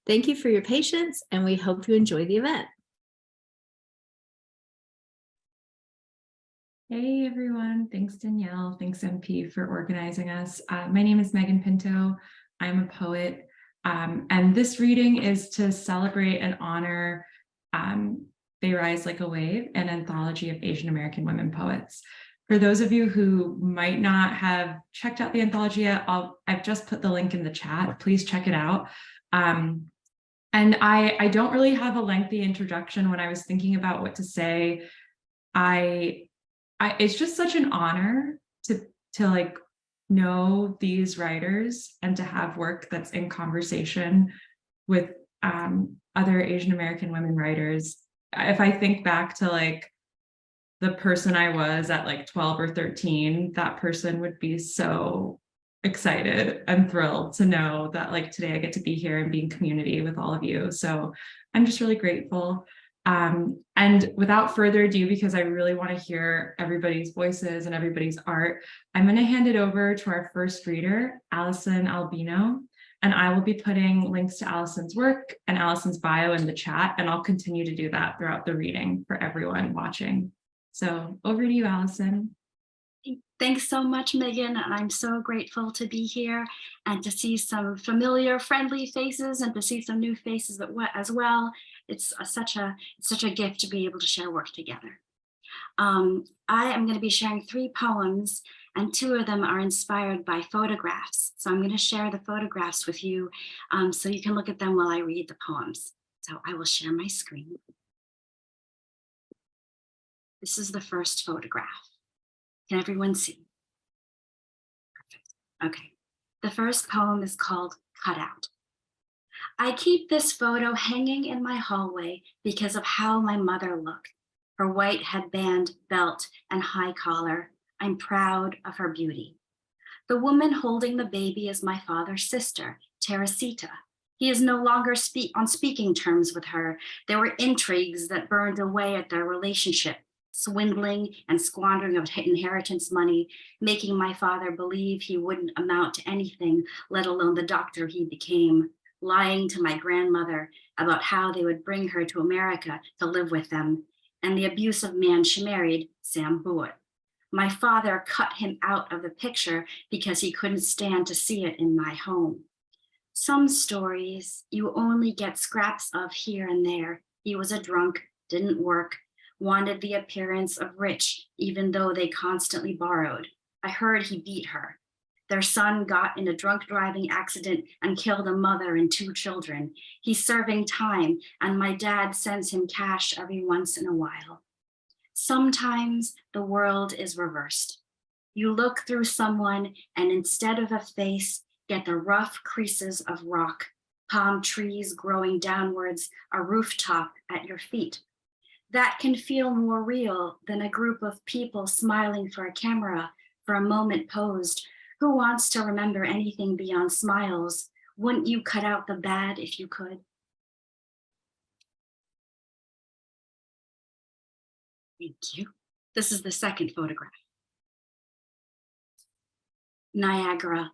Thank you for your patience, and we hope you enjoy the event. Hey everyone, thanks Danielle, thanks MP for organizing us. My name is Megan Pinto, I'm a poet, and this reading is to celebrate and honor They Rise Like a Wave, an anthology of Asian American women poets. For those of you who might not have checked out the anthology yet, I've just put the link in the chat, please check it out. And I don't really have a lengthy introduction. When I was thinking about what to say, it's just such an honor to like know these writers and to have work that's in conversation with other Asian American women writers. If I think back to like the person I was at like 12 or 13, that person would be so excited and thrilled to know that like today I get to be here and be in community with all of you. So I'm just really grateful. And without further ado, because I really want to hear everybody's voices and everybody's art, I'm going to hand it over to our first reader, Allison Albino, and I will be putting links to Allison's work and Allison's bio in the chat, and I'll continue to do that throughout the reading for everyone watching. So over to you, Allison. Thanks so much, Megan. I'm so grateful to be here and to see some familiar, friendly faces and to see some new faces as well. It's such a gift to be able to share work together. I am going to be sharing 3 poems, and 2 of them are inspired by photographs. So I'm going to share the photographs with you so you can look at them while I read the poems. So I will share my screen. This is the first photograph. Can everyone see? Perfect. Okay. The first poem is called Cutout. I keep this photo hanging in my hallway because of how my mother looked. Her white headband, belt, and high collar. I'm proud of her beauty. The woman holding the baby is my father's sister, Teresita. He is no longer on speaking terms with her. There were intrigues that burned away at their relationship. Swindling and squandering of inheritance money, making my father believe he wouldn't amount to anything, let alone the doctor he became, lying to my grandmother about how they would bring her to America to live with them, and the abusive man she married, Sam Boyd. My father cut him out of the picture because he couldn't stand to see it in my home. Some stories you only get scraps of here and there. He was a drunk, didn't work, wanted the appearance of rich, even though they constantly borrowed. I heard he beat her. Their son got in a drunk driving accident and killed a mother and 2 children. He's serving time, and my dad sends him cash every once in a while. Sometimes the world is reversed. You look through someone, and instead of a face, get the rough creases of rock, palm trees growing downwards, a rooftop at your feet. That can feel more real than a group of people smiling for a camera for a moment posed. Who wants to remember anything beyond smiles? Wouldn't you cut out the bad if you could? Thank you. This is the second photograph. Niagara.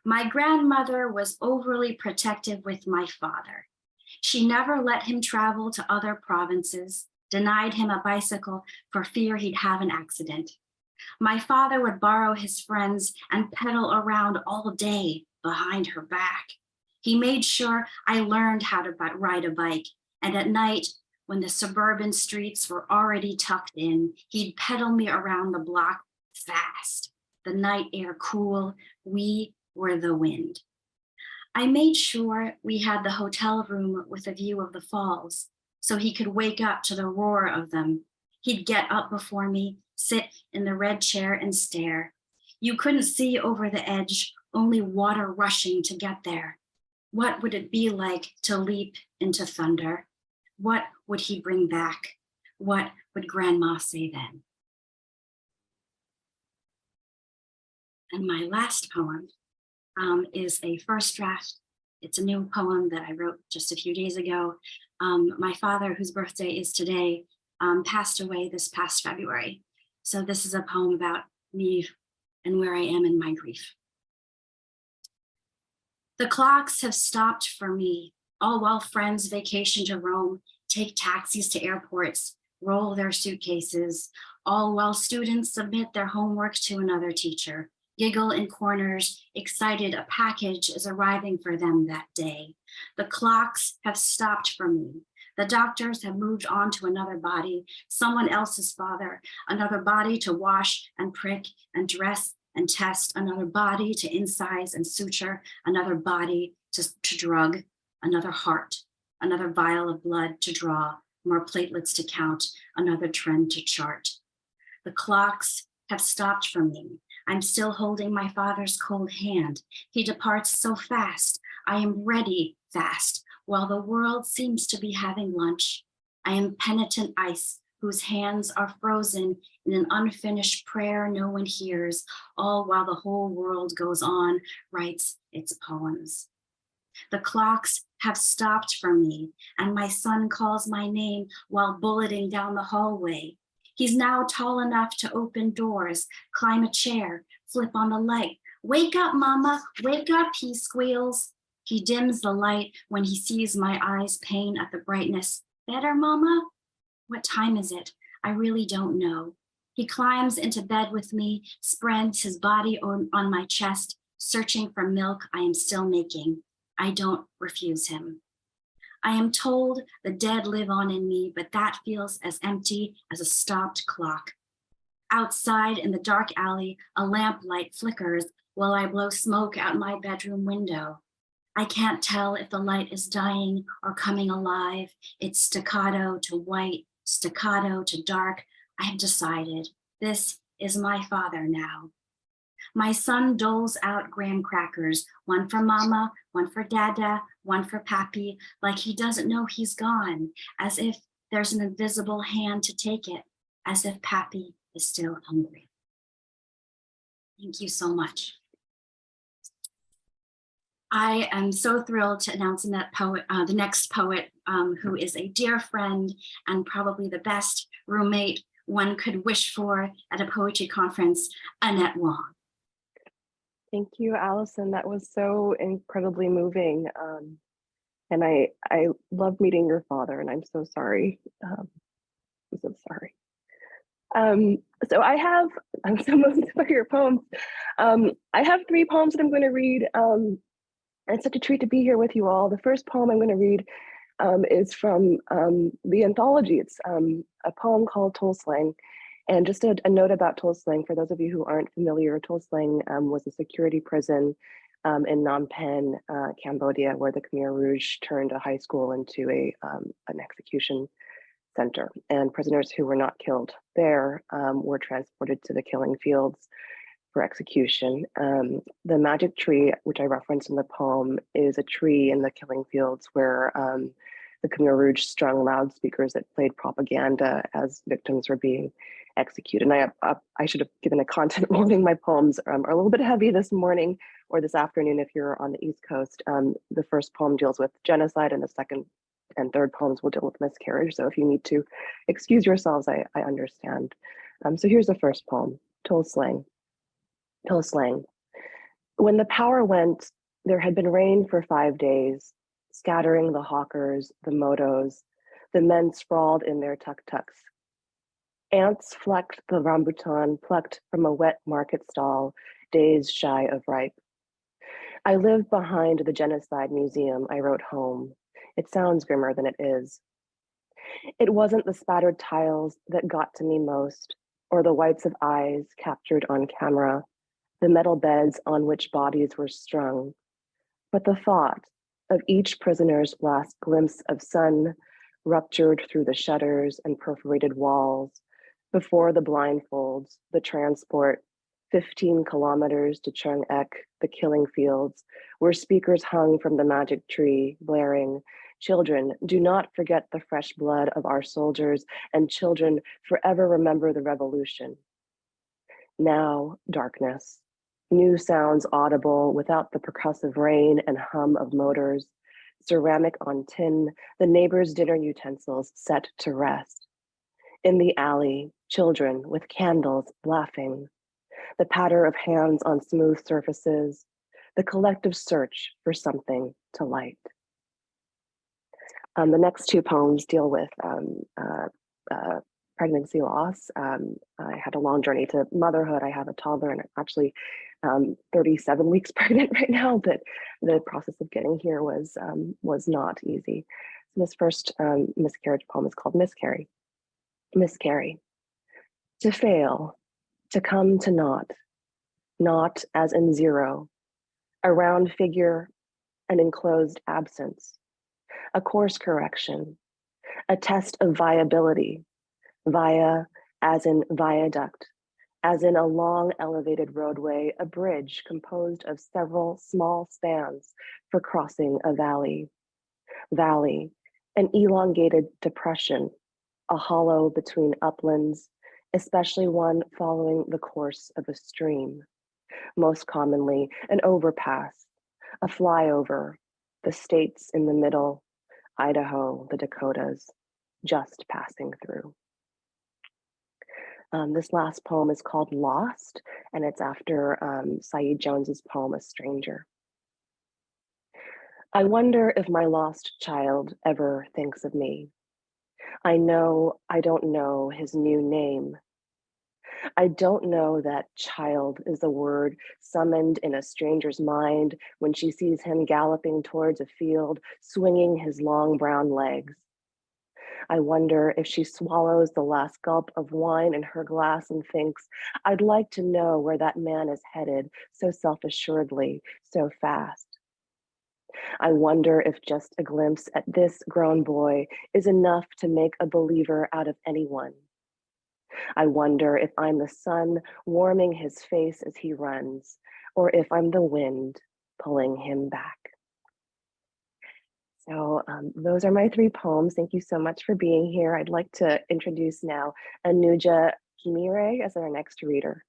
My grandmother was overly protective with my father. She never let him travel to other provinces, denied him a bicycle for fear he'd have an accident. My father would borrow his friends and pedal around all day behind her back. He made sure I learned how to ride a bike, and at night, when the suburban streets were already tucked in, he'd pedal me around the block fast. The night air cool, we were the wind. I made sure we had the hotel room with a view of the falls, so he could wake up to the roar of them. He'd get up before me, sit in the red chair and stare. You couldn't see over the edge, only water rushing to get there. What would it be like to leap into thunder? What would he bring back? What would Grandma say then? And my last poem is a first draft. It's a new poem that I wrote just a few days ago. My father, whose birthday is today, passed away this past February. So this is a poem about me and where I am in my grief. The clocks have stopped for me, all while friends vacation to Rome, take taxis to airports, roll their suitcases, all while students submit their homework to another teacher, giggle in corners, excited a package is arriving for them that day. The clocks have stopped for me. The doctors have moved on to another body, someone else's father, another body to wash and prick and dress and test, another body to incise and suture, another body to drug, another heart, another vial of blood to draw, more platelets to count, another trend to chart. The clocks have stopped for me. I'm still holding my father's cold hand. He departs so fast. I am ready fast, while the world seems to be having lunch. I am penitent ice, whose hands are frozen in an unfinished prayer no one hears, all while the whole world goes on, writes its poems. The clocks have stopped for me, and my son calls my name while bulleting down the hallway. He's now tall enough to open doors, climb a chair, flip on the light. Wake up, mama, wake up, he squeals. He dims the light when he sees my eyes pain at the brightness. Better, mama? What time is it? I really don't know. He climbs into bed with me, spreads his body on my chest, searching for milk I am still making. I don't refuse him. I am told the dead live on in me, but that feels as empty as a stopped clock. Outside in the dark alley, a lamplight flickers while I blow smoke out my bedroom window. I can't tell if the light is dying or coming alive. It's staccato to white, staccato to dark. I have decided this is my father now. My son doles out graham crackers, one for mama, one for dada, one for papi, like he doesn't know he's gone, as if there's an invisible hand to take it, as if papi is still hungry. Thank you so much. I am so thrilled to announce the next poet, who is a dear friend and probably the best roommate one could wish for at a poetry conference, Annette Wong. Thank you, Allison. That was so incredibly moving. And I love meeting your father, and I'm so sorry. I'm so sorry. So I have some of your poems. I have 3 poems that I'm going to read. It's such a treat to be here with you all. The first poem I'm going to read is from the Anthology. It's a poem called Toll Slang. And just a note about Toll Slang, for those of you who aren't familiar, Toll Slang was a security prison in Phnom Penh, Cambodia, where the Khmer Rouge turned a high school into an execution center. And prisoners who were not killed there were transported to the killing fields for execution. The magic tree, which I referenced in the poem, is a tree in the killing fields where the Khmer Rouge strung loudspeakers that played propaganda as victims were being executed. And I should have given a content warning. My poems are a little bit heavy this morning or this afternoon if you're on the East Coast. The first poem deals with genocide, and the second and third poems will deal with miscarriage. So if you need to excuse yourselves, I understand. So here's the first poem, Toll Slang. Toll Slang. When the power went, there had been rain for 5 days, scattering the hawkers, the motos, the men sprawled in their tuk-tuks. Ants flecked the rambutan plucked from a wet market stall, days shy of ripe. I live behind the genocide museum, I wrote home. It sounds grimmer than it is. It wasn't the spattered tiles that got to me most, or the whites of eyes captured on camera, the metal beds on which bodies were strung, but the thought of each prisoner's last glimpse of sun ruptured through the shutters and perforated walls, before the blindfolds, the transport, 15 kilometers to Chung Ek, the killing fields, where speakers hung from the magic tree, blaring, "Children, do not forget the fresh blood of our soldiers, and children, forever remember the revolution." Now, darkness. New sounds audible without the percussive rain and hum of motors, ceramic on tin, the neighbor's dinner utensils set to rest. In the alley, children with candles laughing, the patter of hands on smooth surfaces, the collective search for something to light. The next two poems deal with pregnancy loss. I had a long journey to motherhood. I have a toddler and I'm actually 37 weeks pregnant right now, but the process of getting here was not easy. So this first miscarriage poem is called Miscarry. Miscarry. To fail, to come to naught, not as in zero, a round figure, an enclosed absence, a course correction, a test of viability, via as in viaduct, as in a long elevated roadway, a bridge composed of several small spans for crossing a valley. Valley, an elongated depression, a hollow between uplands, especially one following the course of a stream. Most commonly, an overpass, a flyover, the states in the middle, Idaho, the Dakotas, just passing through. This last poem is called Lost, and it's after Saeed Jones's poem, A Stranger. I wonder if my lost child ever thinks of me. I know I don't know his new name. I don't know that child is a word summoned in a stranger's mind when she sees him galloping towards a field, swinging his long brown legs. I wonder if she swallows the last gulp of wine in her glass and thinks, I'd like to know where that man is headed so self-assuredly, so fast. I wonder if just a glimpse at this grown boy is enough to make a believer out of anyone. I wonder if I'm the sun warming his face as he runs, or if I'm the wind pulling him back. So those are my three poems. Thank you so much for being here. I'd like to introduce now Anuja Ghimire as our next reader.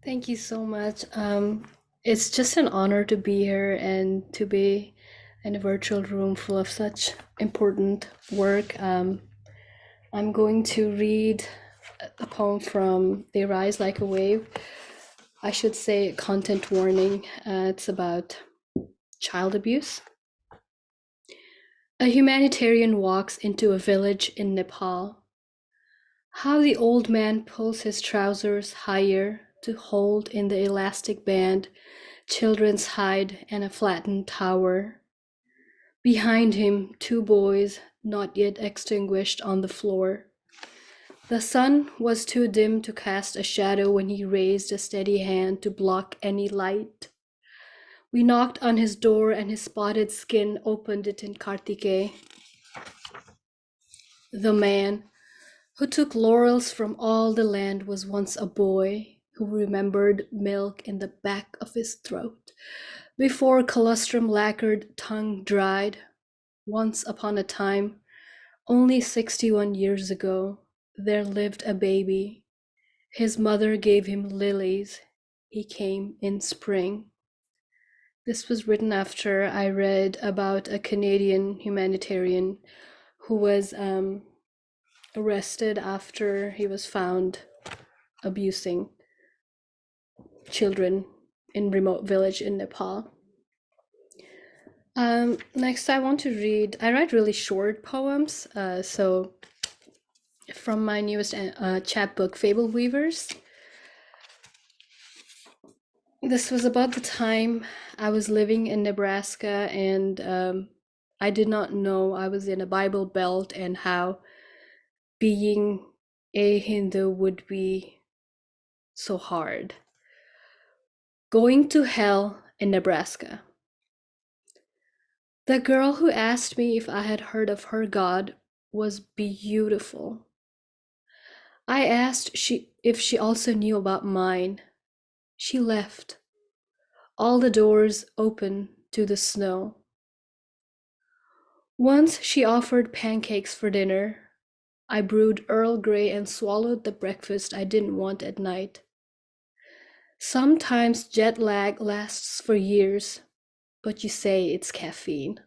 Thank you so much. It's just an honor to be here and to be in a virtual room full of such important work. I'm going to read a poem from They Rise Like a Wave. I should say content warning. It's about child abuse. A humanitarian walks into a village in Nepal. How the old man pulls his trousers higher to hold in the elastic band children's hide and a flattened tower. Behind him, two boys, not yet extinguished, on the floor. The sun was too dim to cast a shadow when he raised a steady hand to block any light. We knocked on his door and his spotted skin opened it in Kartike. The man who took laurels from all the land was once a boy who remembered milk in the back of his throat before colostrum lacquered tongue dried. Once upon a time, only 61 years ago, there lived a baby. His mother gave him lilies. He came in spring. This was written after I read about a Canadian humanitarian who was arrested after he was found abusing children in remote village in Nepal. Next, I want to read, I write really short poems, so from my newest chapbook, Fable Weavers. This was about the time I was living in Nebraska and I did not know I was in a Bible Belt and how being a Hindu would be so hard. Going to hell in Nebraska. The girl who asked me if I had heard of her God was beautiful. I asked if she also knew about mine. She left. All the doors open to the snow. Once she offered pancakes for dinner. I brewed Earl Grey and swallowed the breakfast I didn't want at night. Sometimes jet lag lasts for years, but you say it's caffeine.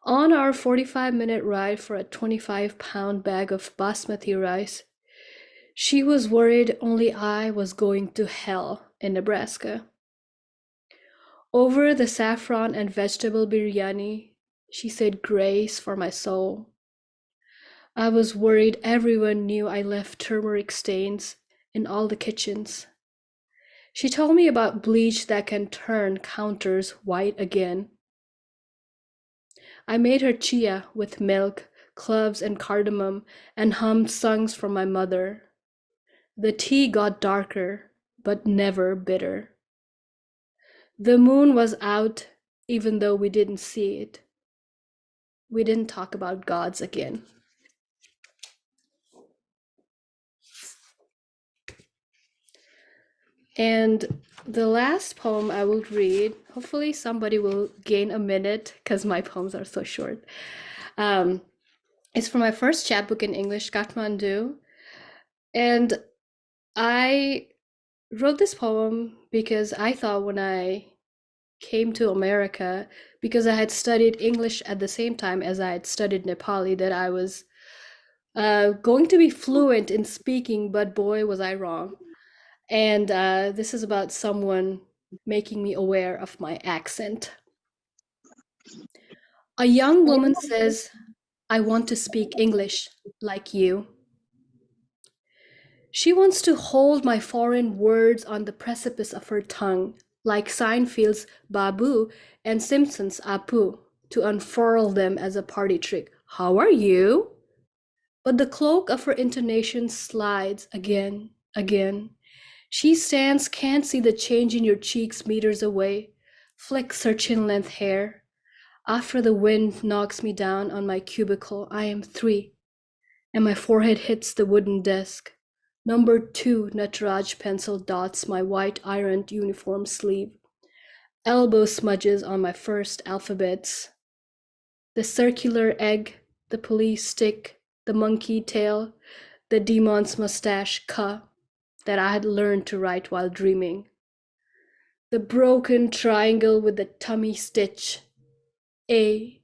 On our 45-minute ride for a 25-pound bag of basmati rice, She was worried only I was going to hell in Nebraska. Over the saffron and vegetable biryani, she said grace for my soul. I was worried everyone knew I left turmeric stains in all the kitchens. She told me about bleach that can turn counters white again. I made her chia with milk, cloves, and cardamom, and hummed songs from my mother. The tea got darker, but never bitter. The moon was out, even though we didn't see it. We didn't talk about gods again. And the last poem I will read, hopefully somebody will gain a minute because my poems are so short. It's from my first chapbook in English, Kathmandu. And I wrote this poem because I thought when I came to America, because I had studied English at the same time as I had studied Nepali, that I was going to be fluent in speaking, but boy, was I wrong. And this is about someone making me aware of my accent. A young woman says, I want to speak English like you. She wants to hold my foreign words on the precipice of her tongue, like Seinfeld's Babu and Simpson's Apu, to unfurl them as a party trick. How are you? But the cloak of her intonation slides again. She stands, can't see the change in your cheeks meters away, flicks her chin-length hair. After the wind knocks me down on my cubicle, I am 3, and my forehead hits the wooden desk. Number 2 Nataraj pencil dots my white ironed uniform sleeve. Elbow smudges on my first alphabets. The circular egg, the police stick, the monkey tail, the demon's mustache ka, that I had learned to write while dreaming. The broken triangle with the tummy stitch, A,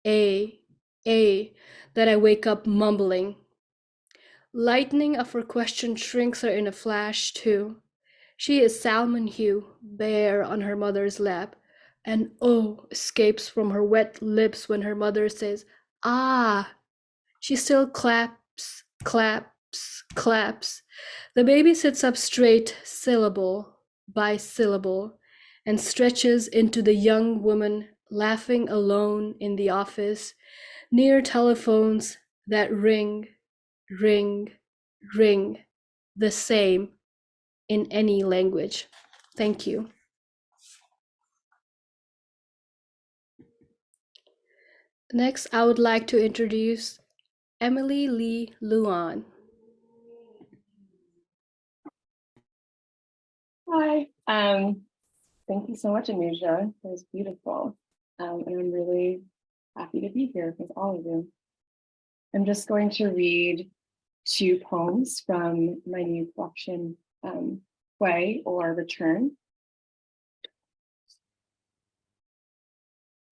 that I wake up mumbling. Lightning of her question shrinks her in a flash too. She is salmon hue, bare on her mother's lap, and oh escapes from her wet lips when her mother says, ah. She still claps. The baby sits up straight, syllable by syllable, and stretches into the young woman laughing alone in the office, near telephones that ring, the same in any language. Thank you. Next, I would like to introduce Emily Lee Luan. Hi. Thank you so much, Anuja. That was beautiful. And I'm really happy to be here with all of you. I'm just going to read 2 poems from my new collection, Way or Return.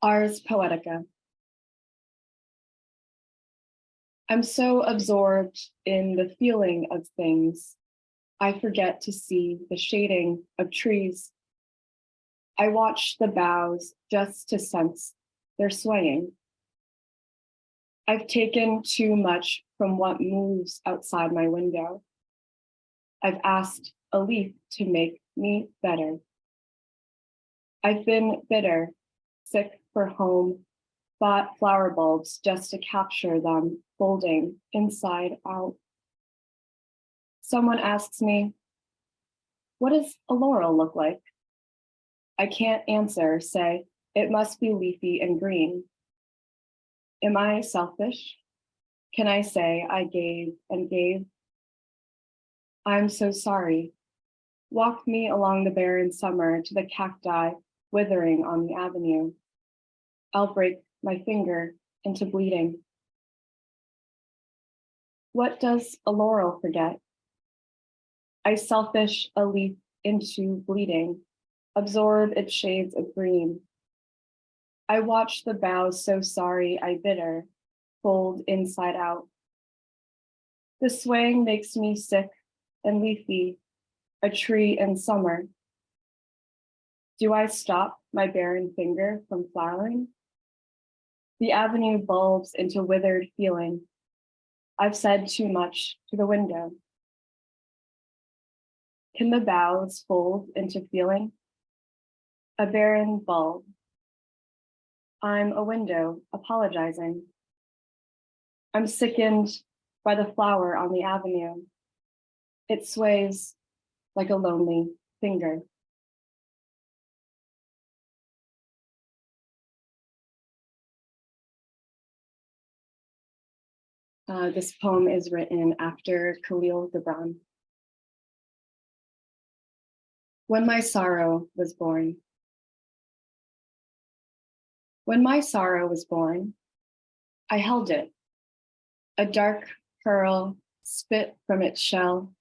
Ars Poetica. I'm so absorbed in the feeling of things, I forget to see the shading of trees. I watch the boughs just to sense their swaying. I've taken too much from what moves outside my window. I've asked a leaf to make me better. I've been bitter, sick for home, bought flower bulbs just to capture them folding inside out. Someone asks me, what does a laurel look like? I can't answer, say, it must be leafy and green. Am I selfish? Can I say I gave and gave? I'm so sorry. Walk me along the barren summer to the cacti withering on the avenue. I'll break my finger into bleeding. What does a laurel forget? I selfish a leaf into bleeding, absorb its shades of green. I watch the boughs so sorry I bitter, fold inside out. The swaying makes me sick and leafy, a tree in summer. Do I stop my barren finger from flowering? The avenue bulbs into withered feeling. I've said too much to the window. Can the boughs fold into feeling? A barren bulb. I'm a window, apologizing. I'm sickened by the flower on the avenue. It sways like a lonely finger. This poem is written after Khalil Gibran. When my sorrow was born. When my sorrow was born, I held it, a dark pearl spit from its shell,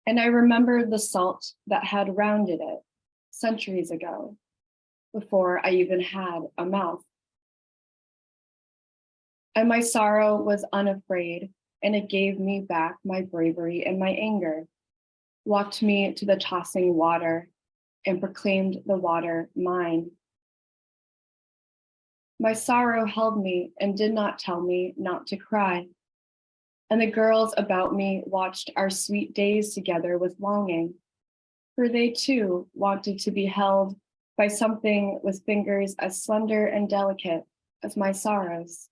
and I remembered the salt that had rounded it centuries ago, before I even had a mouth. And my sorrow was unafraid, and it gave me back my bravery and my anger, walked me to the tossing water, and proclaimed the water mine. My sorrow held me and did not tell me not to cry. And the girls about me watched our sweet days together with longing, for they too wanted to be held by something with fingers as slender and delicate as my sorrows,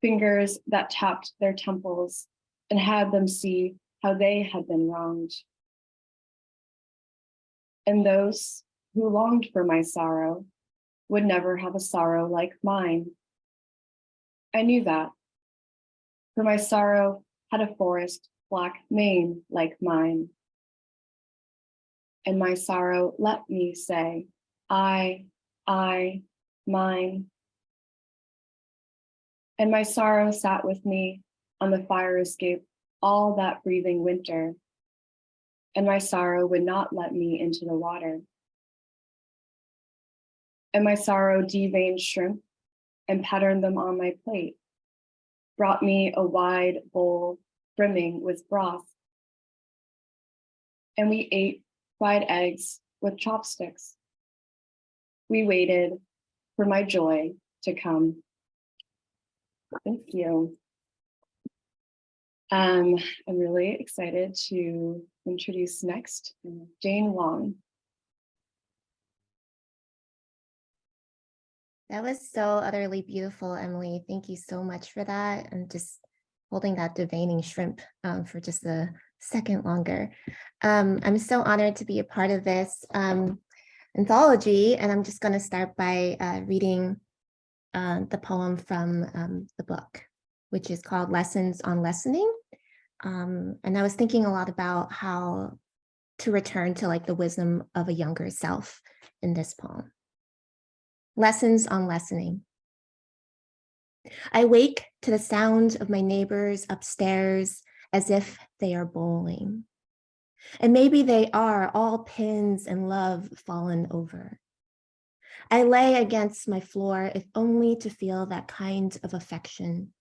fingers that tapped their temples and had them see how they had been wronged. And those who longed for my sorrow would never have a sorrow like mine. I knew that, for my sorrow had a forest black mane like mine. And my sorrow let me say, I, mine. And my sorrow sat with me on the fire escape all that breathing winter, and my sorrow would not let me into the water. And my sorrow deveined shrimp and patterned them on my plate, brought me a wide bowl brimming with broth. And we ate fried eggs with chopsticks. We waited for my joy to come. Thank you. I'm really excited to introduce next Jane Wong. That was so utterly beautiful, Emily. Thank you so much for that. And just holding that deveining shrimp for just a second longer. I'm so honored to be a part of this anthology, and I'm just going to start by reading the poem from the book, which is called Lessons on Lessening. And I was thinking a lot about how to return to like the wisdom of a younger self in this poem. Lessons on Lessening. I wake to the sound of my neighbors upstairs as if they are bowling. And maybe they are, all pins and love fallen over. I lay against my floor if only to feel that kind of affection.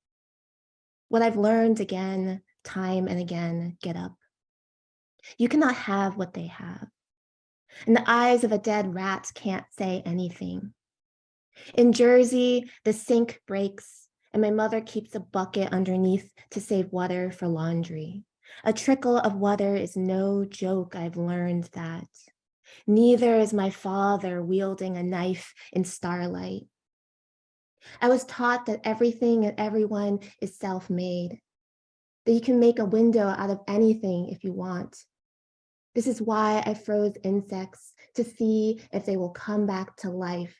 What I've learned again, time and again, get up. You cannot have what they have. And the eyes of a dead rat can't say anything. In Jersey, the sink breaks and my mother keeps a bucket underneath to save water for laundry. A trickle of water is no joke, I've learned that. Neither is my father wielding a knife in starlight. I was taught that everything and everyone is self-made, that you can make a window out of anything if you want. This is why I froze insects to see if they will come back to life.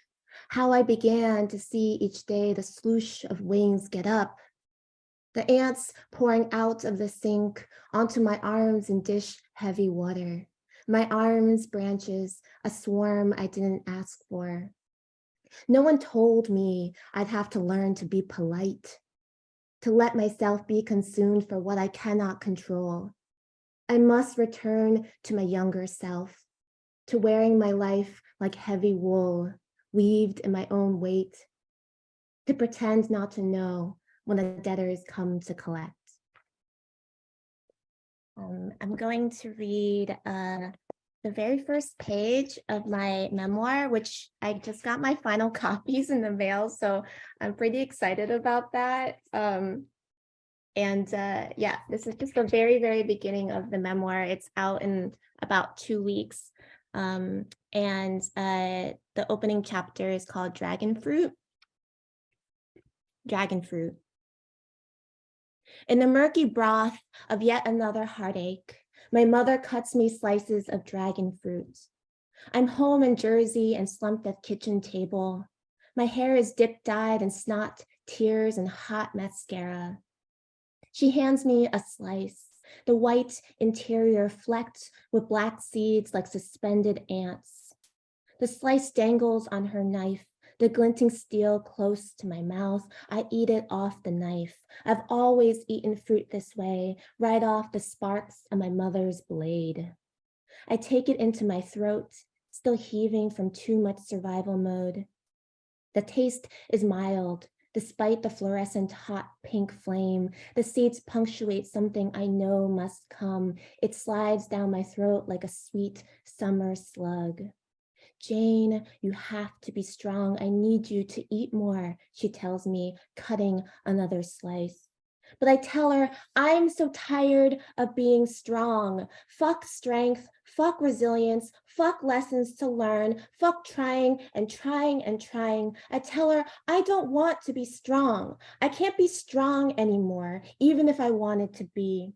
How I began to see each day the swoosh of wings get up, the ants pouring out of the sink onto my arms and dish heavy water. My arms, branches, a swarm I didn't ask for. No one told me I'd have to learn to be polite, to let myself be consumed for what I cannot control. I must return to my younger self, to wearing my life like heavy wool, weaved in my own weight, to pretend not to know when the debtors come to collect. I'm going to read the very first page of my memoir, which I just got my final copies in the mail, so I'm pretty excited about that. Yeah, this is just the very, very beginning of the memoir. It's out in about 2 weeks. The opening chapter is called Dragon Fruit. Dragon Fruit. In the murky broth of yet another heartache, my mother cuts me slices of dragon fruit. I'm home in Jersey and slumped at kitchen table. My hair is dip-dyed in snot, tears, and hot mascara. She hands me a slice, the white interior flecked with black seeds like suspended ants. The slice dangles on her knife, the glinting steel close to my mouth. I eat it off the knife. I've always eaten fruit this way, right off the sparks of my mother's blade. I take it into my throat, still heaving from too much survival mode. The taste is mild, despite the fluorescent hot pink flame. The seeds punctuate something I know must come. It slides down my throat like a sweet summer slug. Jane, you have to be strong. I need you to eat more, she tells me, cutting another slice. But I tell her, I'm so tired of being strong. Fuck strength, fuck resilience, fuck lessons to learn, fuck trying and trying and trying. I tell her, I don't want to be strong. I can't be strong anymore, even if I wanted to be.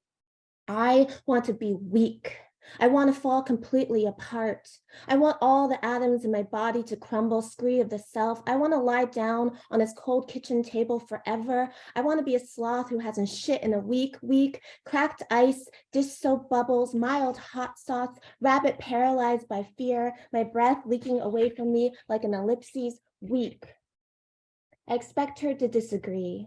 I want to be weak. I want to fall completely apart. I want all the atoms in my body to crumble, scree of the self. I want to lie down on this cold kitchen table forever. I want to be a sloth who hasn't shit in a week, cracked ice, dish soap bubbles, mild hot sauce, rabbit paralyzed by fear, my breath leaking away from me like an ellipses, weak. I expect her to disagree,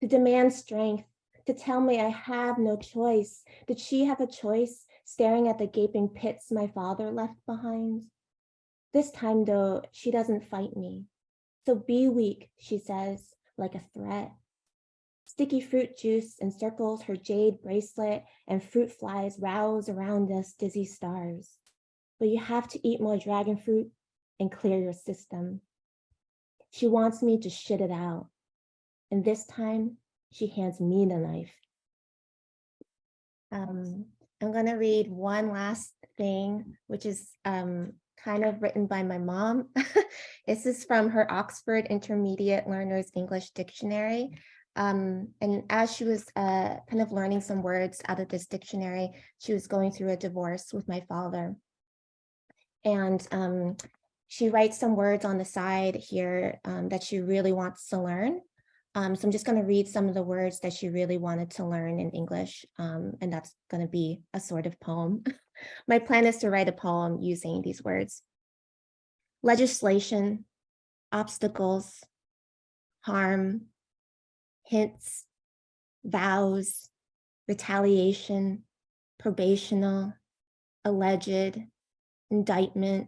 to demand strength, to tell me I have no choice. Did she have a choice, staring at the gaping pits my father left behind? This time, though, she doesn't fight me. So be weak, she says, like a threat. Sticky fruit juice encircles her jade bracelet, and fruit flies rouse around us dizzy stars. But you have to eat more dragon fruit and clear your system. She wants me to shit it out. And this time, she hands me the knife. I'm going to read one last thing, which is kind of written by my mom. This is from her Oxford Intermediate Learners English Dictionary. And as she was kind of learning some words out of this dictionary, she was going through a divorce with my father. And she writes some words on the side here that she really wants to learn. So I'm just going to read some of the words that she really wanted to learn in English, and that's going to be a sort of poem. My plan is to write a poem using these words. Legislation, obstacles, harm, hints, vows, retaliation, probational, alleged, indictment,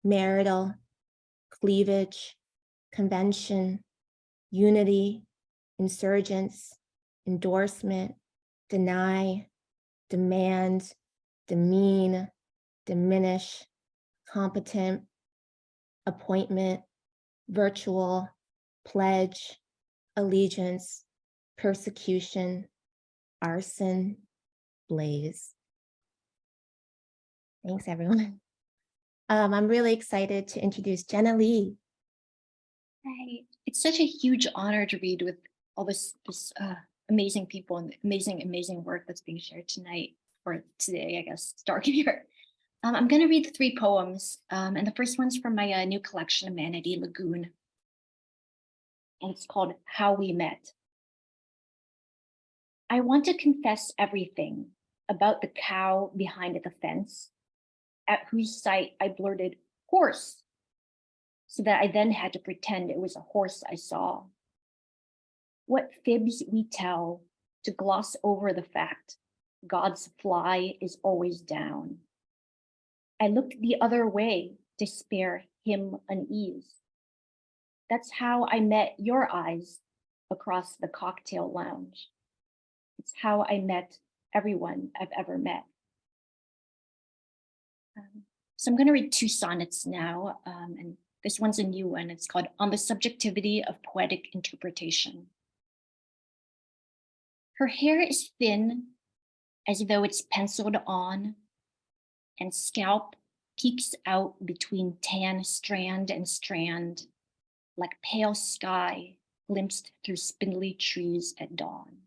marital, cleavage, convention, unity, insurgents, endorsement, deny, demand, demean, diminish, competent, appointment, virtual, pledge, allegiance, persecution, arson, blaze. Thanks, everyone. I'm really excited to introduce Jenna Lee. Hi. It's such a huge honor to read with all this amazing people and amazing work that's being shared tonight, or today, I guess. It's dark in here. I'm going to read the 3 poems, and the first one's from my new collection, Humanity Lagoon, and it's called How We Met. I want to confess everything about the cow behind the fence, at whose sight I blurted horse, so that I then had to pretend it was a horse I saw. What fibs we tell to gloss over the fact God's fly is always down. I looked the other way to spare him unease. That's how I met your eyes across the cocktail lounge. It's how I met everyone I've ever met. So I'm going to read 2 sonnets now, and this one's a new one. It's called On the Subjectivity of Poetic Interpretation. Her hair is thin, as though it's penciled on, and scalp peeks out between tan strand and strand, like pale sky glimpsed through spindly trees at dawn.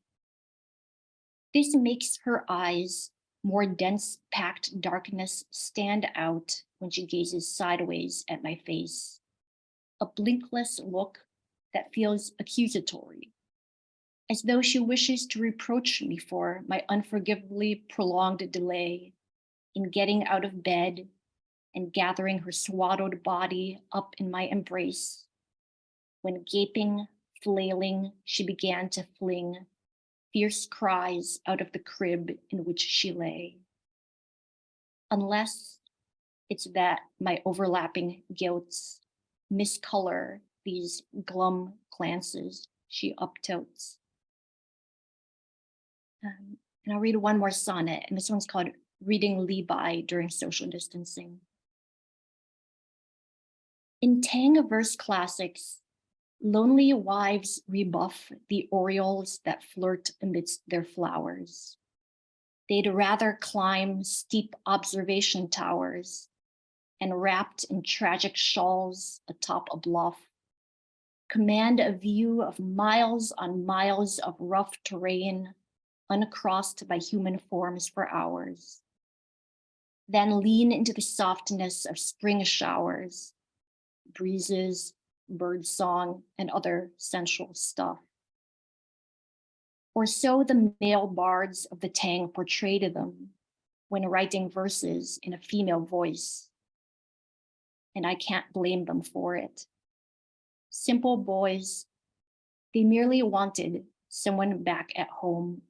This makes her eyes, more dense packed darkness, stand out when she gazes sideways at my face, a blinkless look that feels accusatory, as though she wishes to reproach me for my unforgivably prolonged delay in getting out of bed and gathering her swaddled body up in my embrace, when gaping, flailing, she began to fling fierce cries out of the crib in which she lay. Unless it's that my overlapping guilts miscolor these glum glances she uptilts. And I'll read one more sonnet, and this one's called Reading Levi During Social Distancing. In Tang verse classics, lonely wives rebuff the orioles that flirt amidst their flowers. They'd rather climb steep observation towers and wrapped in tragic shawls atop a bluff, command a view of miles on miles of rough terrain uncrossed by human forms for hours, then lean into the softness of spring showers, breezes, bird song, and other sensual stuff. Or so the male bards of the Tang portrayed them when writing verses in a female voice. And I can't blame them for it. Simple boys, they merely wanted someone back at home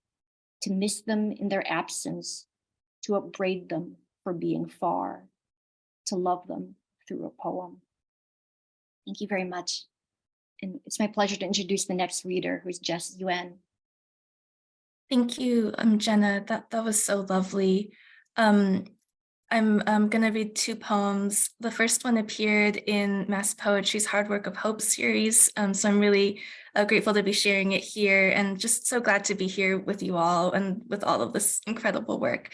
to miss them in their absence, to upbraid them for being far, to love them through a poem. Thank you very much. And it's my pleasure to introduce the next reader, who's Jess Yuan. Thank you, Jenna. That was so lovely. I'm gonna read 2 poems. The first one appeared in Mass Poetry's Hard Work of Hope series, so I'm really grateful to be sharing it here, and just so glad to be here with you all and with all of this incredible work.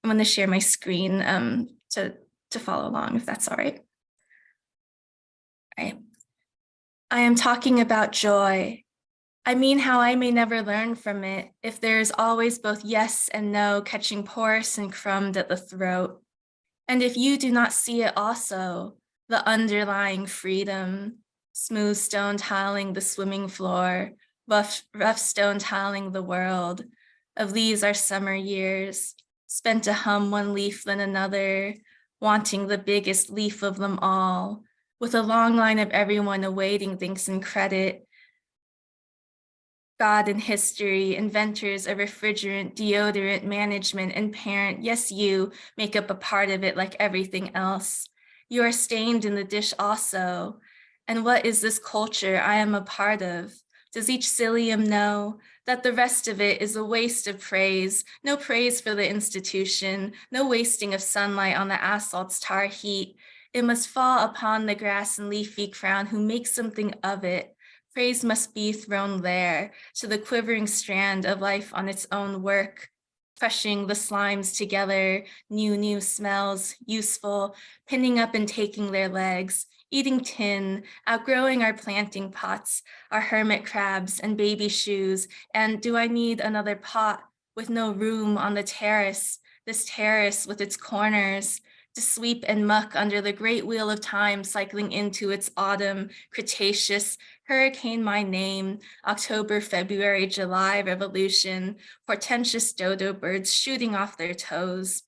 I'm going to share my screen to follow along, if that's all right. All right. I am talking about joy. I mean how I may never learn from it if there is always both yes and no catching porous and crumbed at the throat. And if you do not see it also, the underlying freedom, smooth stone tiling the swimming floor, rough stone tiling the world, of these our summer years, spent to hum one leaf then another, wanting the biggest leaf of them all, with a long line of everyone awaiting thanks and credit. God and history, inventors of refrigerant, deodorant, management, and parent, yes, you make up a part of it like everything else. You are stained in the dish also. And what is this culture I am a part of? Does each psyllium know that the rest of it is a waste of praise, no praise for the institution, no wasting of sunlight on the asphalt's tar heat. It must fall upon the grass and leafy crown who makes something of it. Praise must be thrown there to the quivering strand of life on its own work, crushing the slimes together, new smells, useful, pinning up and taking their legs, eating tin, outgrowing our planting pots, our hermit crabs and baby shoes, and do I need another pot with no room on the terrace, this terrace with its corners, to sweep and muck under the great wheel of time cycling into its autumn, Cretaceous, hurricane my name, October, February, July revolution, portentous dodo birds shooting off their toes.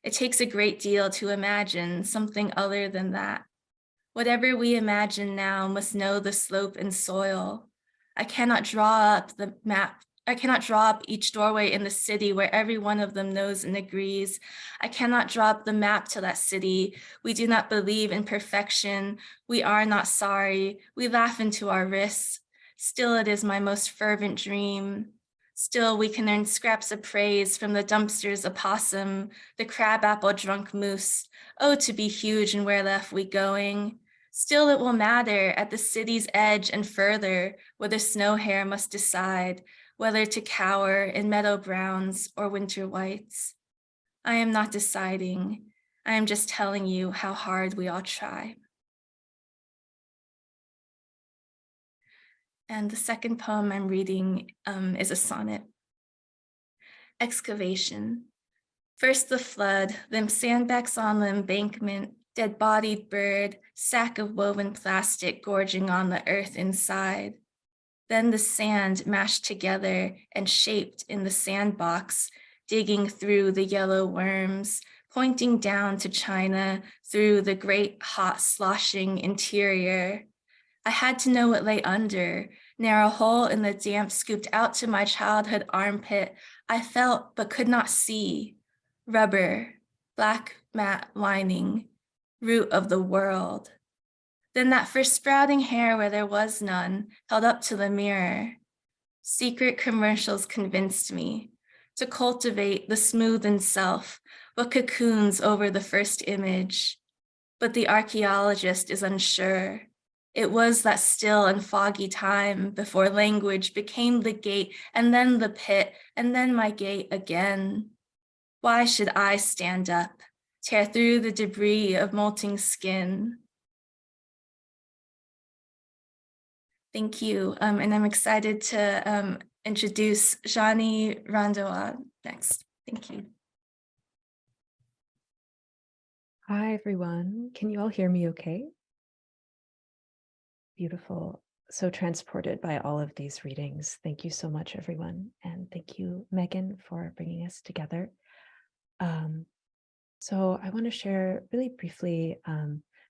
It takes a great deal to imagine something other than that. Whatever we imagine now must know the slope and soil. I cannot draw up the map. I cannot draw up each doorway in the city where every one of them knows and agrees. I cannot draw up the map to that city. We do not believe in perfection. We are not sorry. We laugh into our wrists. Still, it is my most fervent dream. Still, we can earn scraps of praise from the dumpster's opossum, the crabapple drunk moose. Oh, to be huge and where left we going? Still, it will matter at the city's edge and further, where the snow hare must decide whether to cower in meadow browns or winter whites. I am not deciding. I am just telling you how hard we all try. And the second poem I'm reading is a sonnet. Excavation. First the flood, then sandbags on the embankment, dead-bodied bird, sack of woven plastic gorging on the earth inside. Then the sand mashed together and shaped in the sandbox, digging through the yellow worms, pointing down to China through the great hot sloshing interior. I had to know what lay under, narrow hole in the damp scooped out to my childhood armpit. I felt but could not see. Rubber, black matte lining, root of the world. Then that first sprouting hair where there was none, held up to the mirror. Secret commercials convinced me to cultivate the smoothened self, what cocoons over the first image. But the archaeologist is unsure. It was that still and foggy time before language became the gate, and then the pit, and then my gate again. Why should I stand up, tear through the debris of molting skin? Thank you, and I'm excited to introduce Jhani Randhawa next. Thank you. Hi, everyone. Can you all hear me okay? Beautiful. So transported by all of these readings. Thank you so much, everyone. And thank you, Megan, for bringing us together. So I want to share really briefly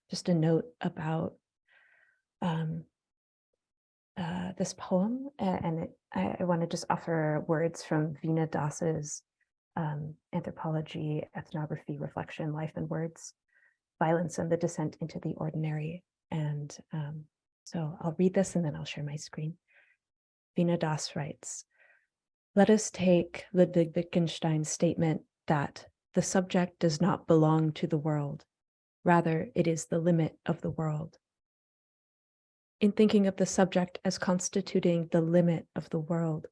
just a note about this poem. And I want to just offer words from Veena Das's Anthropology, Ethnography, Reflection, Life and Words, Violence and the Descent into the Ordinary. And so I'll read this and then I'll share my screen. Veena Das writes, "Let us take Ludwig Wittgenstein's statement that the subject does not belong to the world. Rather, it is the limit of the world. In thinking of the subject as constituting the limit of the world,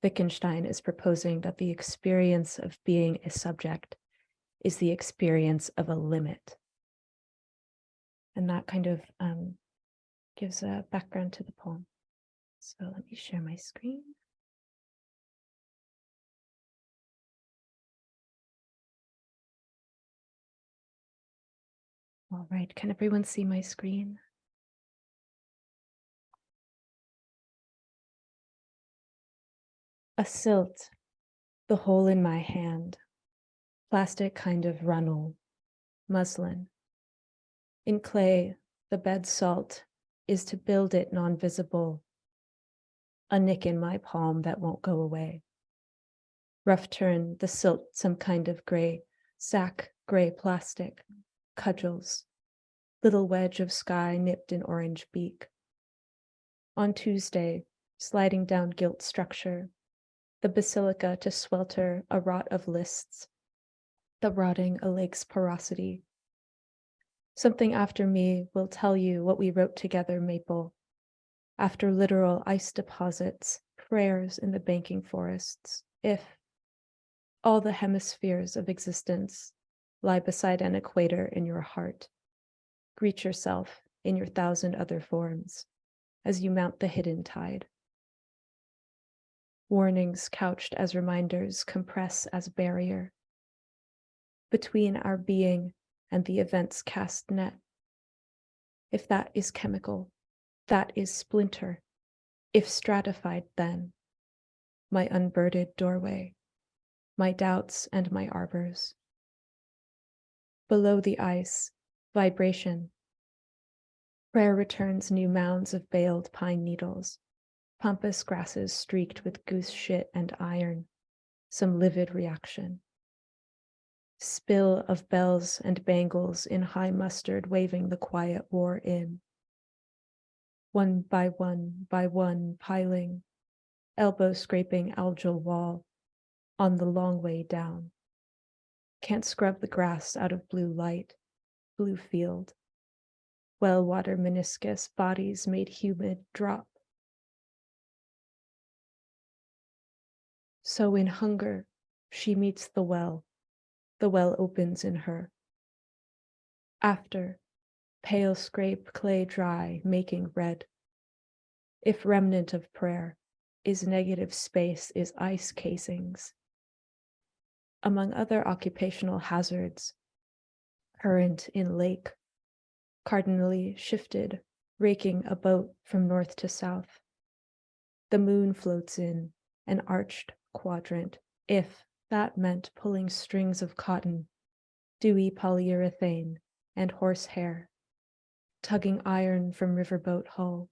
Wittgenstein is proposing that the experience of being a subject is the experience of a limit." And that kind of gives a background to the poem. So let me share my screen. All right, can everyone see my screen? A silt, the hole in my hand, plastic kind of runnel, muslin. In clay, the bed salt is to build it non-visible. A nick in my palm that won't go away. Rough turn, the silt, some kind of gray, sack gray plastic, cudgels, little wedge of sky nipped in orange beak. On Tuesday, sliding down gilt structure, the basilica to swelter a rot of lists, the rotting a lake's porosity. Something after me will tell you what we wrote together, Maple. After literal ice deposits, prayers in the banking forests, if all the hemispheres of existence lie beside an equator in your heart, greet yourself in your 1,000 other forms as you mount the hidden tide. Warnings couched as reminders compress as barrier between our being and the event's cast net. If that is chemical, that is splinter. If stratified, then my unbirded doorway, my doubts and my arbors. Below the ice, vibration. Prayer returns new mounds of baled pine needles, pampas grasses streaked with goose shit and iron, some livid reaction. Spill of bells and bangles in high mustard waving the quiet war in. One by one, piling, elbow scraping algal wall on the long way down. Can't scrub the grass out of blue light, blue field. Well water meniscus bodies made humid drop. So in hunger, she meets the well opens in her. After, pale scrape clay dry, making red. If remnant of prayer is negative space, is ice casings. Among other occupational hazards, current in lake, cardinally shifted, raking a boat from north to south. The moon floats in an arched quadrant, if that meant pulling strings of cotton, dewy polyurethane, and horsehair, tugging iron from riverboat hull,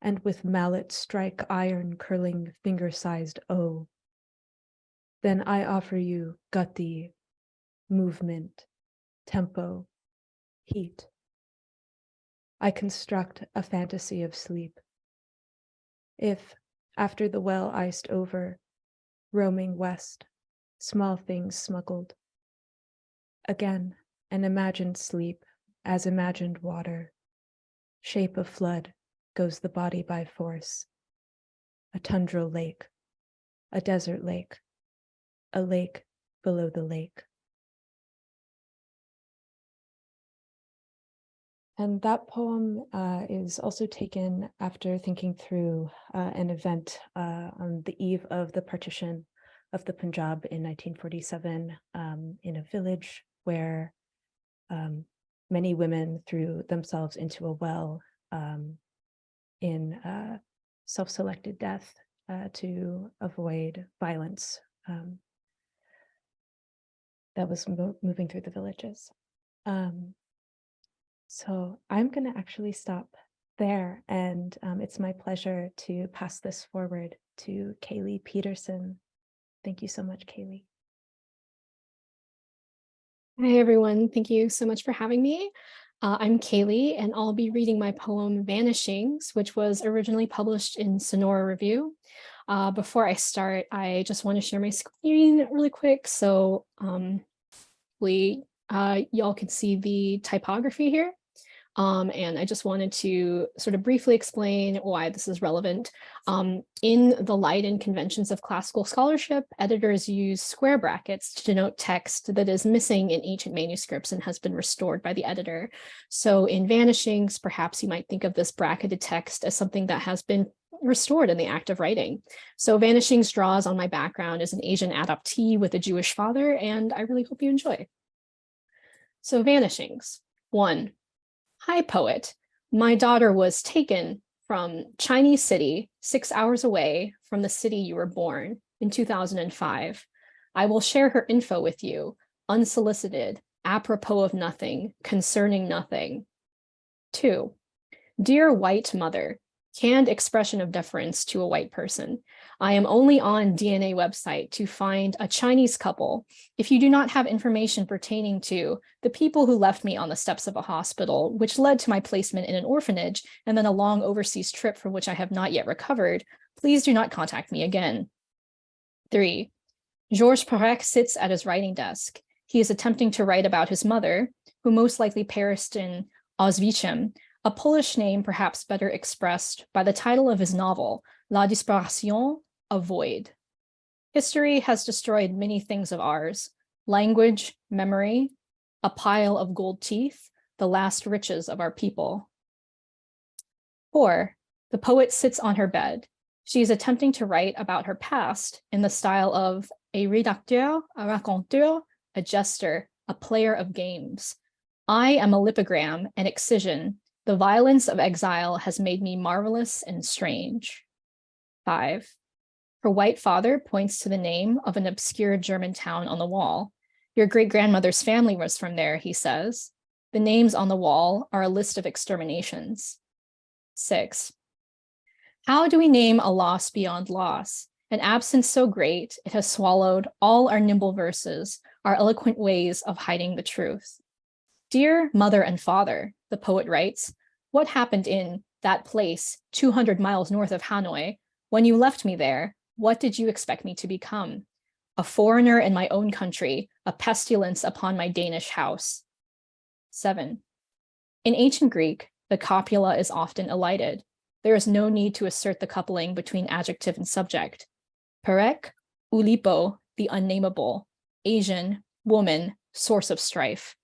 and with mallet strike iron curling finger-sized O. Then I offer you gati, movement, tempo, heat. I construct a fantasy of sleep. If, after the well iced over, roaming west, small things smuggled. Again, an imagined sleep, as imagined water. Shape of flood, goes the body by force. A tundra lake, a desert lake, a lake below the lake. And that poem is also taken after thinking through an event on the eve of the partition of the Punjab in 1947 in a village where many women threw themselves into a well in self-selected death to avoid violence that was moving through the villages. So I'm going to actually stop there, and it's my pleasure to pass this forward to Kailee Pedersen. Thank you so much, Kailee. Hi, everyone. Thank you so much for having me. I'm Kailee, and I'll be reading my poem Vanishings, which was originally published in Sonora Review. Before I start, I just want to share my screen really quick so y'all can see the typography here. And I just wanted to sort of briefly explain why this is relevant. In the Leiden conventions of classical scholarship, editors use square brackets to denote text that is missing in ancient manuscripts and has been restored by the editor. So in Vanishings, perhaps you might think of this bracketed text as something that has been restored in the act of writing. So Vanishings draws on my background as an Asian adoptee with a Jewish father, and I really hope you enjoy. So Vanishings. 1. Hi, poet. My daughter was taken from Chinese City, 6 hours away from the city you were born, in 2005. I will share her info with you, unsolicited, apropos of nothing, concerning nothing. 2. Dear white mother, canned expression of deference to a white person. I am only on DNA website to find a Chinese couple. If you do not have information pertaining to the people who left me on the steps of a hospital, which led to my placement in an orphanage, and then a long overseas trip from which I have not yet recovered, please do not contact me again. 3. Georges Perec sits at his writing desk. He is attempting to write about his mother, who most likely perished in Auschwitz, a Polish name perhaps better expressed by the title of his novel, La Disparition, A Void. History has destroyed many things of ours: language, memory, a pile of gold teeth, the last riches of our people. 4. The poet sits on her bed. She is attempting to write about her past in the style of a rédacteur, a raconteur, a jester, a player of games. I am a lipogram, an excision. The violence of exile has made me marvelous and strange. 5. Her white father points to the name of an obscure German town on the wall. Your great-grandmother's family was from there, he says. The names on the wall are a list of exterminations. 6. How do we name a loss beyond loss? An absence so great, it has swallowed all our nimble verses, our eloquent ways of hiding the truth. Dear mother and father, the poet writes, what happened in that place 200 miles north of Hanoi, When you left me there, what did you expect me to become? A foreigner in my own country, a pestilence upon my Danish house. 7. In ancient Greek, the copula is often elided. There is no need to assert the coupling between adjective and subject. Perek, ulipo, the unnameable. Asian, woman, source of strife.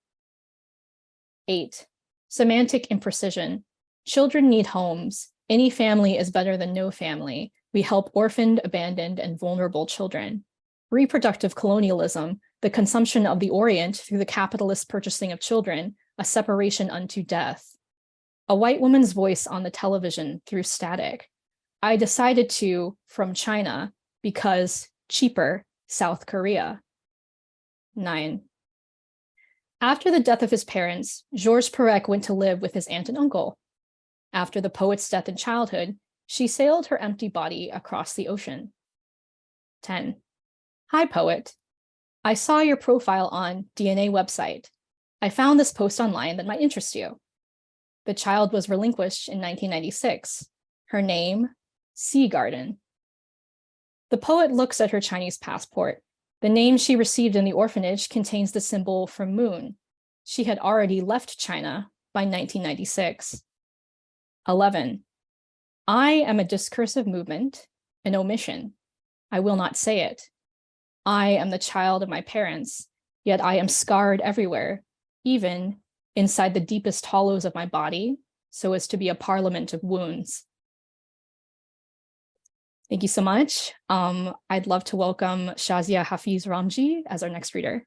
8. Semantic imprecision. Children need homes. Any family is better than no family. We help orphaned, abandoned, and vulnerable children. Reproductive colonialism, the consumption of the Orient through the capitalist purchasing of children, a separation unto death. A white woman's voice on the television through static. I decided to, from China, because cheaper, South Korea. 9. After the death of his parents, Georges Perec went to live with his aunt and uncle. After the poet's death in childhood, she sailed her empty body across the ocean. 10. Hi, poet. I saw your profile on DNA website. I found this post online that might interest you. The child was relinquished in 1996. Her name, Sea Garden. The poet looks at her Chinese passport. The name she received in the orphanage contains the symbol for moon. She had already left China by 1996. 11. I am a discursive movement, an omission. I will not say it. I am the child of my parents, yet I am scarred everywhere, even inside the deepest hollows of my body, so as to be a parliament of wounds. Thank you so much. I'd love to welcome Shazia, Hafiz, Ramji as our next reader.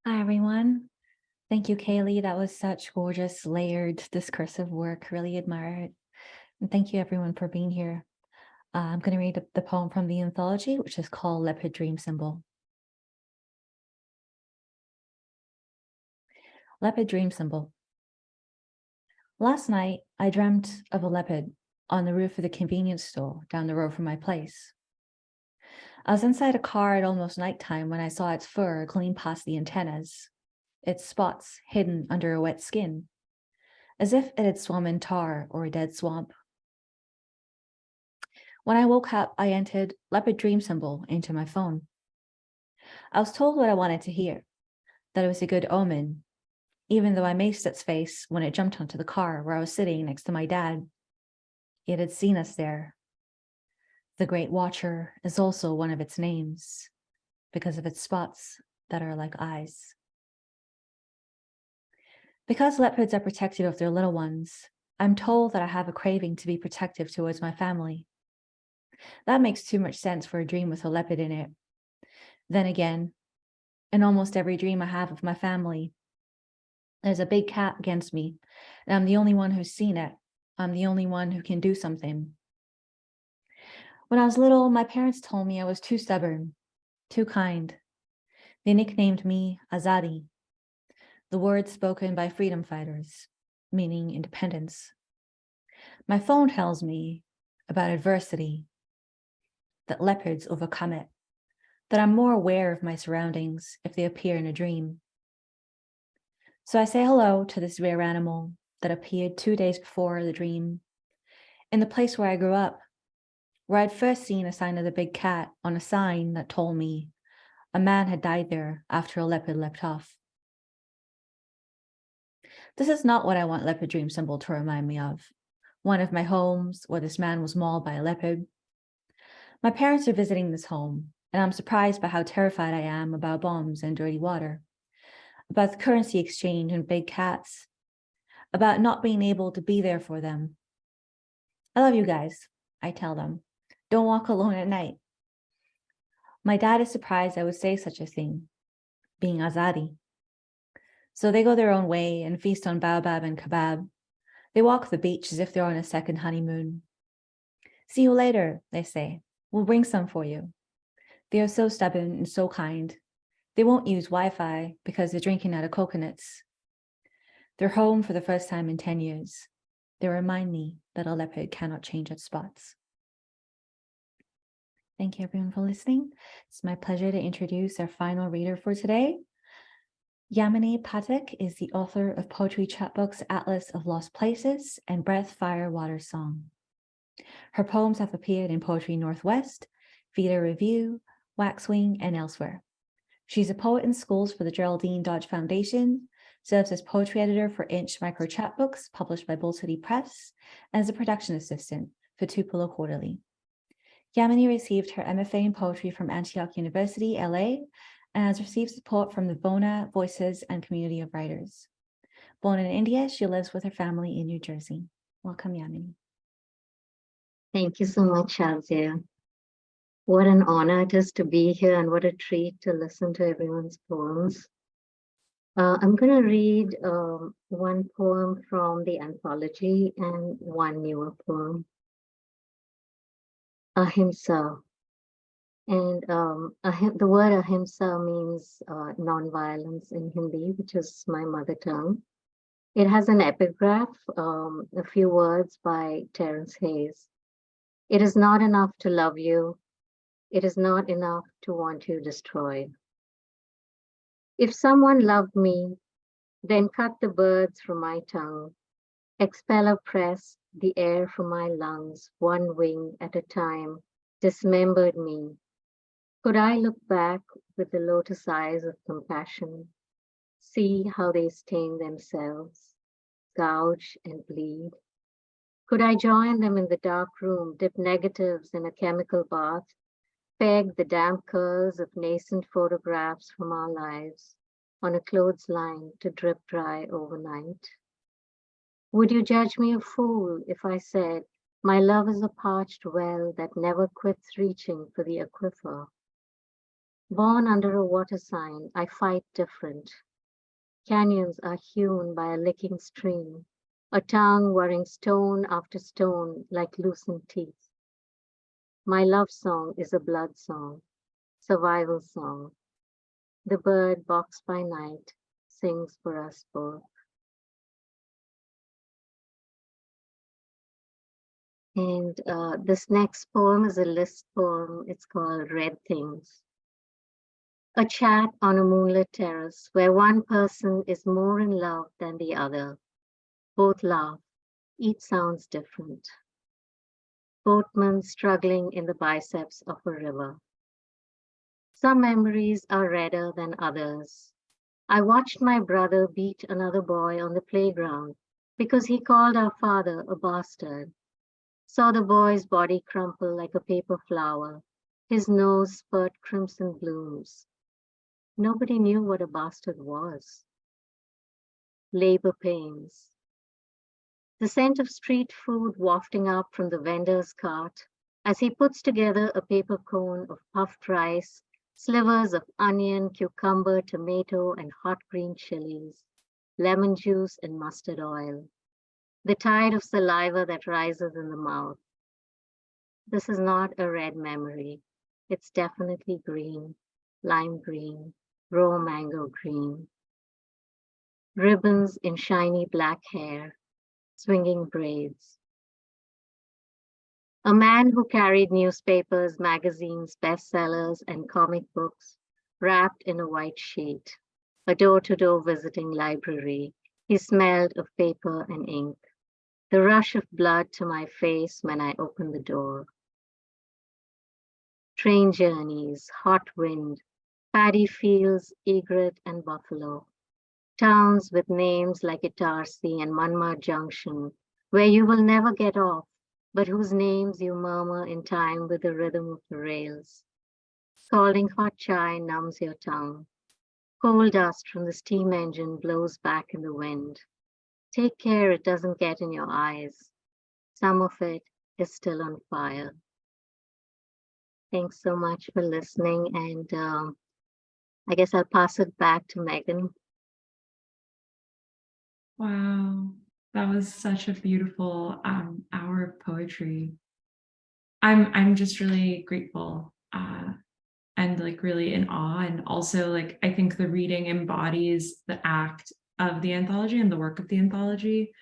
Hi, everyone. Thank you, Kailee. That was such gorgeous, layered, discursive work. Really admire it. And thank you, everyone, for being here. I'm going to read the poem from the anthology, which is called Leopard Dream Symbol. Leopard Dream Symbol. Last night, I dreamt of a leopard on the roof of the convenience store down the road from my place. I was inside a car at almost nighttime when I saw its fur gleam past the antennas, its spots hidden under a wet skin, as if it had swum in tar or a dead swamp. When I woke up, I entered Leopard Dream Symbol into my phone. I was told what I wanted to hear, that it was a good omen, even though I maced its face when it jumped onto the car where I was sitting next to my dad. It had seen us there. The Great Watcher is also one of its names, because of its spots that are like eyes. Because leopards are protective of their little ones, I'm told that I have a craving to be protective towards my family. That makes too much sense for a dream with a leopard in it. Then again, in almost every dream I have of my family, there's a big cat against me, and I'm the only one who's seen it. I'm the only one who can do something. When I was little, my parents told me I was too stubborn, too kind. They nicknamed me Azadi, the word spoken by freedom fighters, meaning independence. My phone tells me about adversity, that leopards overcome it, that I'm more aware of my surroundings if they appear in a dream. So I say hello to this rare animal that appeared 2 days before the dream, in the place where I grew up, where I'd first seen a sign of the big cat on a sign that told me a man had died there after a leopard leapt off. This is not what I want Leopard Dream Symbol to remind me of, one of my homes where this man was mauled by a leopard. My parents are visiting this home, and I'm surprised by how terrified I am about bombs and dirty water, about the currency exchange and big cats, about not being able to be there for them. I love you guys, I tell them. Don't walk alone at night. My dad is surprised I would say such a thing, being Azadi. So they go their own way and feast on baobab and kebab. They walk the beach as if they're on a second honeymoon. See you later, they say. We'll bring some for you. They are so stubborn and so kind. They won't use Wi-Fi because they're drinking out of coconuts. They're home for the first time in 10 years. They remind me that a leopard cannot change its spots. Thank you everyone for listening. It's my pleasure to introduce our final reader for today, Yamini Pathak is the author of poetry chapbooks Atlas of Lost Places and Breath, Fire, Water, Song. Her poems have appeared in Poetry Northwest, Vita Review, Waxwing, and elsewhere. She's a poet in schools for the Geraldine Dodge Foundation, serves as poetry editor for Inch Micro Chapbooks, published by Bull City Press, and as a production assistant for Tupelo Quarterly. Yamini received her MFA in poetry from Antioch University, LA, and has received support from the Bona, Voices, and Community of Writers. Born in India, she lives with her family in New Jersey. Welcome, Yamini. Thank you so much, Shazia. What an honor it is to be here and what a treat to listen to everyone's poems. I'm going to read one poem from the anthology and one newer poem. Ahimsa. And the word ahimsa means non-violence in Hindi, which is my mother tongue. It has an epigraph, a few words by Terence Hayes. It is not enough to love you. It is not enough to want you destroyed. If someone loved me, then cut the birds from my tongue, expel or press the air from my lungs, one wing at a time, dismembered me. Could I look back with the lotus eyes of compassion, see how they stain themselves, gouge and bleed? Could I join them in the dark room, dip negatives in a chemical bath, peg the damp curls of nascent photographs from our lives on a clothesline to drip dry overnight? Would you judge me a fool if I said, my love is a parched well that never quits reaching for the aquifer? Born under a water sign, I fight different. Canyons are hewn by a licking stream, a tongue worrying stone after stone like loosened teeth. My love song is a blood song, survival song. The bird boxed by night sings for us both. And this next poem is a list poem. It's called Red Things. A chat on a moonlit terrace where one person is more in love than the other. Both laugh. Each sounds different. Boatmen struggling in the biceps of a river. Some memories are redder than others. I watched my brother beat another boy on the playground because he called our father a bastard. Saw the boy's body crumple like a paper flower, his nose spurt crimson blooms. Nobody knew what a bastard was. Labor pains. The scent of street food wafting up from the vendor's cart as he puts together a paper cone of puffed rice, slivers of onion, cucumber, tomato, and hot green chilies, lemon juice and mustard oil. The tide of saliva that rises in the mouth. This is not a red memory. It's definitely green, lime green, raw mango green. Ribbons in shiny black hair, swinging braids. A man who carried newspapers, magazines, bestsellers, and comic books wrapped in a white sheet. A door-to-door visiting library. He smelled of paper and ink. The rush of blood to my face when I opened the door. Train journeys, hot wind, paddy fields, egret and buffalo. Towns with names like Itarsi and Manma Junction, where you will never get off, but whose names you murmur in time with the rhythm of the rails. Scalding hot chai numbs your tongue. Coal dust from the steam engine blows back in the wind. Take care it doesn't get in your eyes. Some of it is still on fire. Thanks so much for listening, and I guess I'll pass it back to Megan. Wow, that was such a beautiful hour of poetry. I'm just really grateful and like really in awe, and also like I think the reading embodies the act of the anthology and the work of the anthology,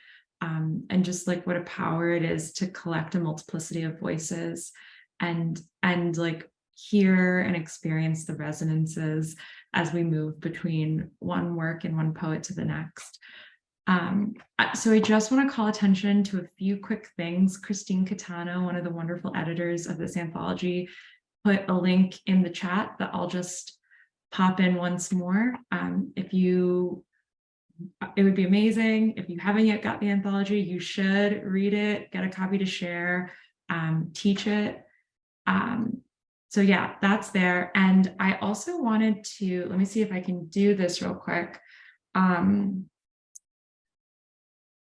and just like what a power it is to collect a multiplicity of voices and like hear and experience the resonances as we move between one work and one poet to the next. So I just want to call attention to a few quick things. Christine Catano, one of the wonderful editors of this anthology, put a link in the chat that I'll just pop in once more. It would be amazing. If you haven't yet got the anthology, you should read it, get a copy to share, teach it. So yeah, that's there. And I also wanted to, let me see if I can do this real quick.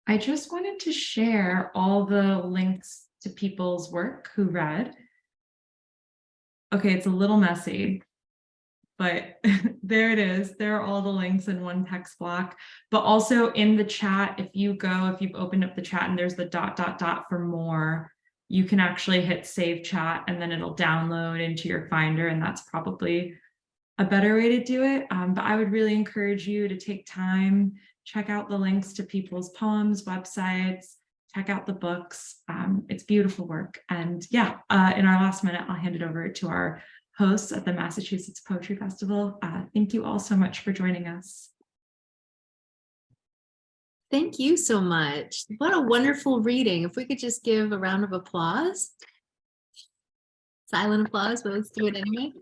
I just wanted to share all the links to people's work who read. Okay, it's a little messy, but there it is. There are all the links in one text block, but also in the chat, if you've opened up the chat and there's the ... for more, you can actually hit save chat and then it'll download into your Finder, and that's probably a better way to do it. But I would really encourage you to take time, check out the links to people's poems, websites, check out the books. It's beautiful work. And yeah, in our last minute, I'll hand it over to our hosts at the Massachusetts Poetry Festival. Thank you all so much for joining us. Thank you so much. What a wonderful reading. If we could just give a round of applause. Silent applause, but let's do it anyway.